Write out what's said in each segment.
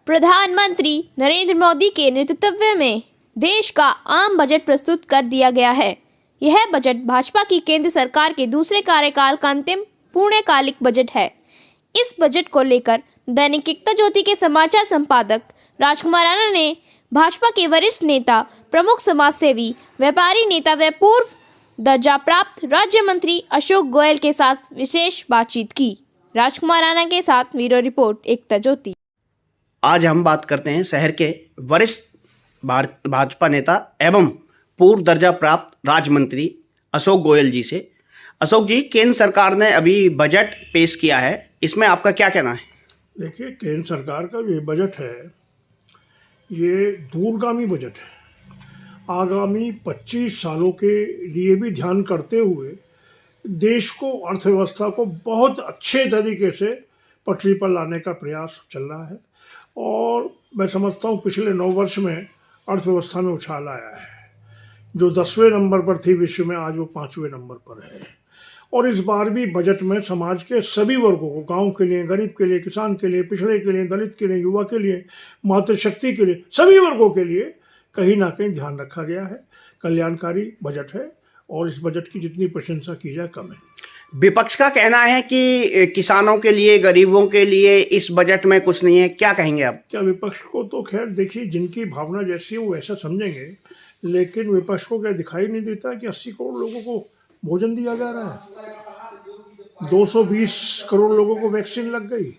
प्रधानमंत्री नरेंद्र मोदी के नेतृत्व में देश का आम बजट प्रस्तुत कर दिया गया है। यह बजट भाजपा की केंद्र सरकार के दूसरे कार्यकाल का अंतिम पूर्णकालिक बजट है। इस बजट को लेकर दैनिक एकता ज्योति के समाचार संपादक राजकुमार राणा ने भाजपा के वरिष्ठ नेता, प्रमुख समाजसेवी, व्यापारी नेता व पूर्व दर्जा प्राप्त राज्य मंत्री अशोक गोयल के साथ विशेष बातचीत की। राजकुमार राणा के साथ ब्यूरो रिपोर्ट, एकता ज्योति। आज हम बात करते हैं शहर के वरिष्ठ भाजपा नेता एवं पूर्व दर्जा प्राप्त राज्य मंत्री अशोक गोयल जी से। अशोक जी, केंद्र सरकार ने अभी बजट पेश किया है, इसमें आपका क्या कहना है? देखिए, केंद्र सरकार का जो ये बजट है, ये दूरगामी बजट है। आगामी 25 सालों के लिए भी ध्यान करते हुए देश को, अर्थव्यवस्था को बहुत अच्छे तरीके से पटरी पर लाने का प्रयास चल रहा है। और मैं समझता हूँ पिछले 9 वर्ष में अर्थव्यवस्था में उछाल आया है। जो 10वें नंबर पर थी विश्व में, आज वो 5वें नंबर पर है। और इस बार भी बजट में समाज के सभी वर्गों को, गांव के लिए, गरीब के लिए, किसान के लिए, पिछड़े के लिए, दलित के लिए, युवा के लिए, मातृशक्ति के लिए, सभी वर्गों के लिए कहीं ना कहीं ध्यान रखा गया है। कल्याणकारी बजट है और इस बजट की जितनी प्रशंसा की जाए कम है। विपक्ष का कहना है कि किसानों के लिए, गरीबों के लिए इस बजट में कुछ नहीं है, क्या कहेंगे आप? क्या विपक्ष को तो खैर देखिए, जिनकी भावना जैसी है वो ऐसा समझेंगे, लेकिन विपक्ष को क्या दिखाई नहीं देता कि 80 करोड़ लोगों को भोजन दिया जा रहा है, 220 करोड़ लोगों को वैक्सीन लग गई,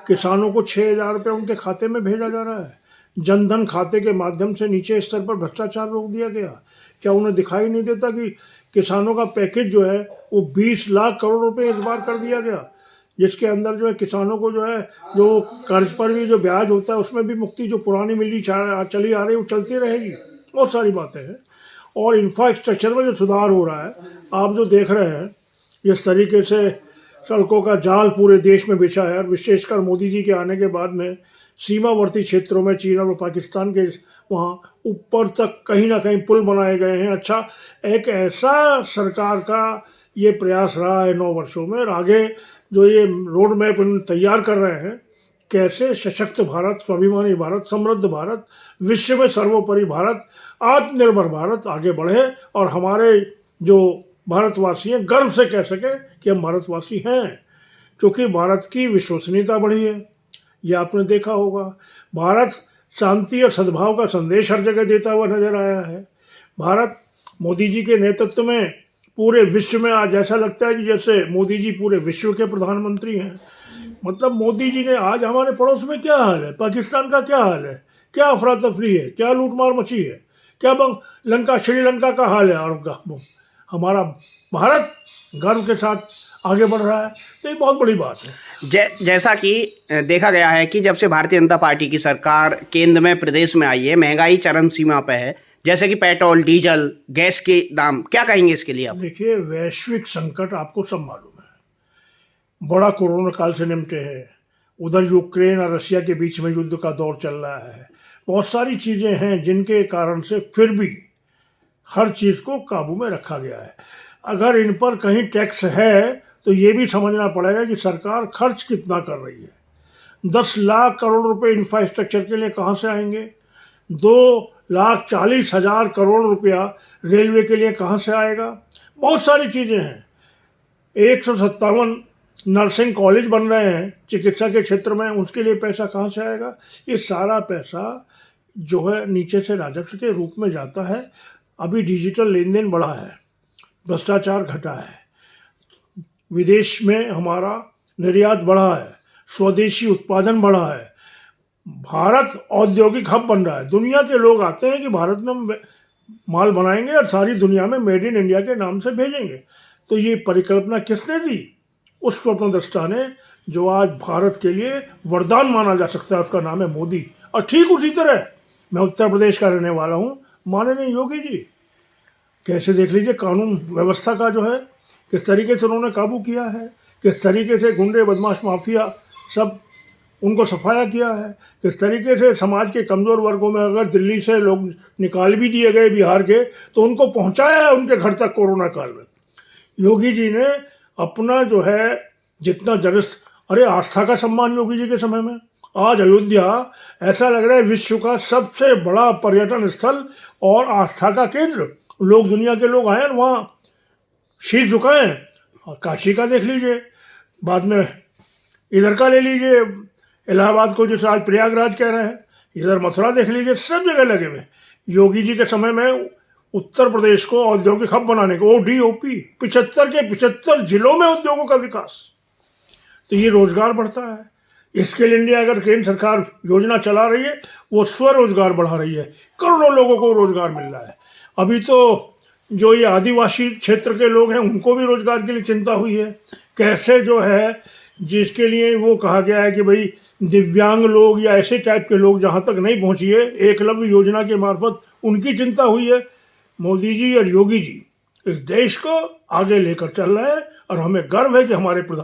किसानों को 6,000 रुपये उनके खाते में भेजा जा रहा है, जनधन खाते के माध्यम से नीचे स्तर पर भ्रष्टाचार रोक दिया गया। क्या उन्हें दिखाई नहीं देता कि किसानों का पैकेज जो है वो 20 लाख करोड़ रुपए इस बार कर दिया गया, जिसके अंदर जो है किसानों को जो है, जो कर्ज पर भी जो ब्याज होता है उसमें भी मुक्ति, जो पुरानी मिली चली आ रही वो चलती रहेगी। बहुत सारी बातें हैं। और इंफ्रास्ट्रक्चर में जो सुधार हो रहा है, आप जो देख रहे हैं, जिस तरीके से सड़कों का जाल पूरे देश में बिछा है, और विशेषकर मोदी जी के आने के बाद में सीमावर्ती क्षेत्रों में, चीन और पाकिस्तान के वहाँ ऊपर तक कहीं ना कहीं पुल बनाए गए हैं। अच्छा, एक ऐसा सरकार का ये प्रयास रहा है 9 वर्षों में, और आगे जो ये रोड मैप तैयार कर रहे हैं, कैसे सशक्त भारत, स्वाभिमानी भारत, समृद्ध भारत, विश्व में सर्वोपरि भारत, आत्मनिर्भर भारत आगे बढ़े और हमारे जो भारतवासी हैं गर्व से कह सके कि हम भारतवासी हैं। क्योंकि भारत की विश्वसनीयता बढ़ी है, ये आपने देखा होगा। भारत शांति और सद्भाव का संदेश हर जगह देता हुआ नजर आया है। भारत मोदी जी के नेतृत्व में पूरे विश्व में आज ऐसा लगता है कि जैसे मोदी जी पूरे विश्व के प्रधानमंत्री हैं। मतलब मोदी जी ने, आज हमारे पड़ोस में क्या हाल है, पाकिस्तान का क्या हाल है, क्या अफरा तफरी है, क्या लूटमार मची है, क्या लंका, श्रीलंका का हाल है, और हमारा भारत गर्व के साथ आगे बढ़ रहा है। तो ये बहुत बड़ी बात है। जैसा कि देखा गया है कि जब से भारतीय जनता पार्टी की सरकार केंद्र में, प्रदेश में आई है, महंगाई चरम सीमा पे है। जैसे कि पेट्रोल, डीजल, गैस के दाम, क्या कहेंगे इसके लिए आप? देखिए, वैश्विक संकट आपको सब मालूम है। बड़ा कोरोना काल से निपटे हैं, उधर यूक्रेन और रशिया के बीच में युद्ध का दौर चल रहा है। बहुत सारी चीज़ें हैं जिनके कारण से फिर भी हर चीज़ को काबू में रखा गया है। अगर इन पर कहीं टैक्स है तो ये भी समझना पड़ेगा कि सरकार खर्च कितना कर रही है। 10 लाख करोड़ रुपए इंफ्रास्ट्रक्चर के लिए कहाँ से आएंगे? 2,40,000 करोड़ रुपया रेलवे के लिए कहाँ से आएगा? बहुत सारी चीज़ें हैं। 157 नर्सिंग कॉलेज बन रहे हैं चिकित्सा के क्षेत्र में, उसके लिए पैसा कहाँ से आएगा? ये सारा पैसा जो है नीचे से राजस्व के रूप में जाता है। अभी डिजिटल लेन देन बढ़ा है, भ्रष्टाचार घटा है, विदेश में हमारा निर्यात बढ़ा है, स्वदेशी उत्पादन बढ़ा है, भारत औद्योगिक हब बन रहा है। दुनिया के लोग आते हैं कि भारत में माल बनाएंगे और सारी दुनिया में मेड इन इंडिया के नाम से भेजेंगे। तो ये परिकल्पना किसने दी? उस स्वप्नद्रष्टा ने, जो आज भारत के लिए वरदान माना जा सकता है, उसका नाम है मोदी। और ठीक उसी तरह मैं उत्तर प्रदेश का रहने वाला हूँ, माननीय योगी जी, कैसे देख लीजिए कानून व्यवस्था का जो है, किस तरीके से उन्होंने काबू किया है, किस तरीके से गुंडे, बदमाश, माफिया सब उनको सफाया किया है, किस तरीके से समाज के कमज़ोर वर्गों में अगर दिल्ली से लोग निकाल भी दिए गए बिहार के, तो उनको पहुंचाया है उनके घर तक कोरोना काल में। योगी जी ने अपना जो है जितना जरस, अरे आस्था का सम्मान योगी जी के समय में, आज अयोध्या ऐसा लग रहा है विश्व का सबसे बड़ा पर्यटन स्थल और आस्था का केंद्र। लोग, दुनिया के लोग आए वहाँ शीश झुकाएं। और काशी का देख लीजिए, बाद में इधर का ले लीजिए, इलाहाबाद को जैसे आज प्रयागराज कह रहे हैं, इधर मथुरा देख लीजिए, सब जगह लगे हुए। योगी जी के समय में उत्तर प्रदेश को औद्योगिक हब बनाने को ODOP 75 के 75 जिलों में उद्योगों का विकास, तो ये रोजगार बढ़ता है। स्किल इंडिया अगर केंद्र सरकार योजना चला रही है, वो स्वरोजगार बढ़ा रही है, करोड़ों लोगों को रोजगार मिल रहा है। अभी तो जो ये आदिवासी क्षेत्र के लोग हैं उनको भी रोजगार के लिए चिंता हुई है। कैसे जो है जिसके लिए वो कहा गया है कि भाई दिव्यांग लोग या ऐसे टाइप के लोग जहाँ तक नहीं पहुँचिए, एकलव्य योजना के मार्फत उनकी चिंता हुई है। मोदी जी और योगी जी इस देश को आगे लेकर चल रहे हैं और हमें गर्व है कि हमारे प्रधान